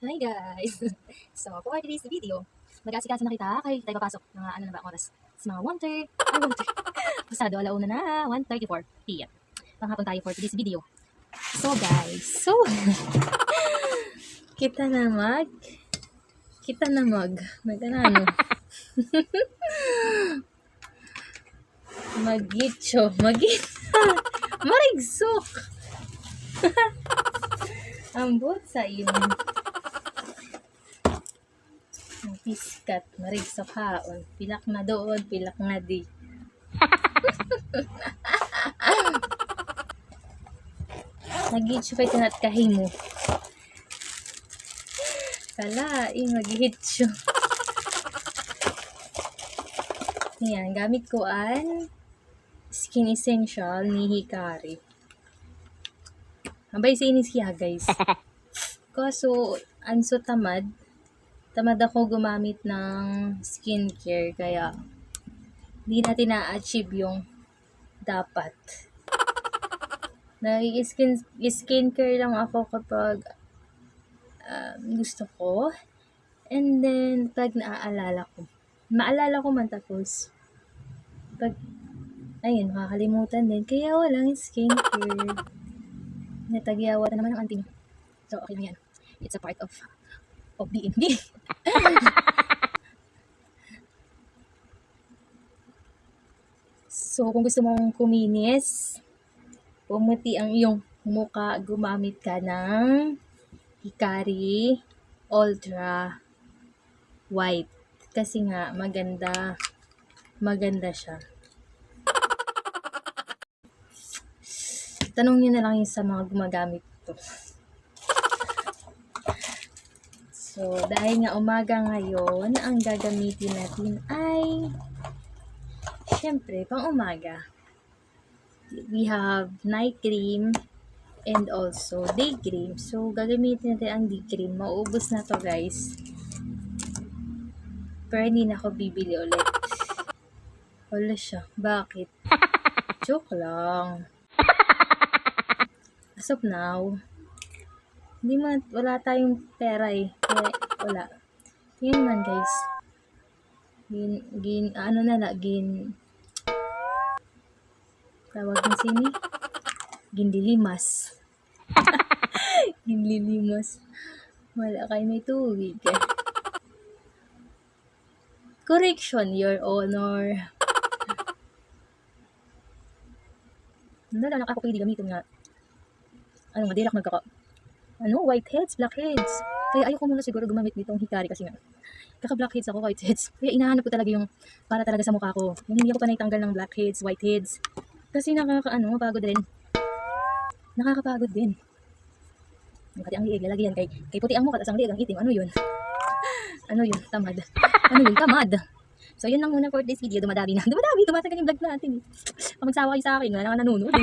Hi guys! So, for today's video, mag-aasikaso na kita kay tayo papasok. Mga ano na ba ang oras? It's mga 1:30. Ay, 1:30. Pasado, alauna na. 1:34 p.m. Panghapon tayo for today's video. So guys, kita na mag ano? Marigsok! Ambot sa iyo. Piskat, marigsok haon. Pilak na doon, pilak na di. Nag-hitcho kay tinat kahimo. Kala, mag-hitcho. Yan, gamit ko ang Skin Essential ni Hikari. Abay sa inis siya, guys. Kaso, anso tamad ako gumamit ng skincare, kaya hindi natin na-achieve yung dapat. Skincare lang ako kapag gusto ko. And then, pag maalala ko man, tapos pag, ayun, makakalimutan din. Kaya walang skincare. Natagyawatan naman ang auntie nyo. So, okay lang yan. It's a part of being me. So, kung gusto mong kuminis, pumuti ang iyong mukha, gumamit ka ng Hikari Ultra White. Kasi nga, maganda siya. Tanong nyo na lang yung sa mga gumagamit ito. So, dahil nga umaga ngayon, ang gagamitin natin ay, syempre, pang umaga. We have night cream and also day cream. So, gagamitin natin ang day cream. Mauubos na to, guys. Pero hindi na ako bibili ulit. Wala siya. Bakit? Joke lang. As of now, wala tayong pera eh. Kaya, wala. Tingnan man, guys. Tawag ng sini? Ginlilimas. Ginlilimas. Wala kayo may tubig eh. Correction, Your Honor. Nalala ako pwede gamitin nga. Dilak whiteheads, blackheads. Kaya ayoko muna siguro gumamit nitong Hikari kasi nga kaka-blackheads ako, whiteheads. Kaya inahanap ko talaga yung para talaga sa mukha ko. Yung hindi ako pa naitanggal ng blackheads, whiteheads. Kasi pagod rin. Nakakapagod din. Pati ang liig, lalagyan kay puti ang mukha, tas ang liig ang itim. Ano yun? Tamad. Tamad. So, yun lang muna for this video. Tumatagal yung vlog natin. Pag magsawa kayo sa akin, wala nang nanonood.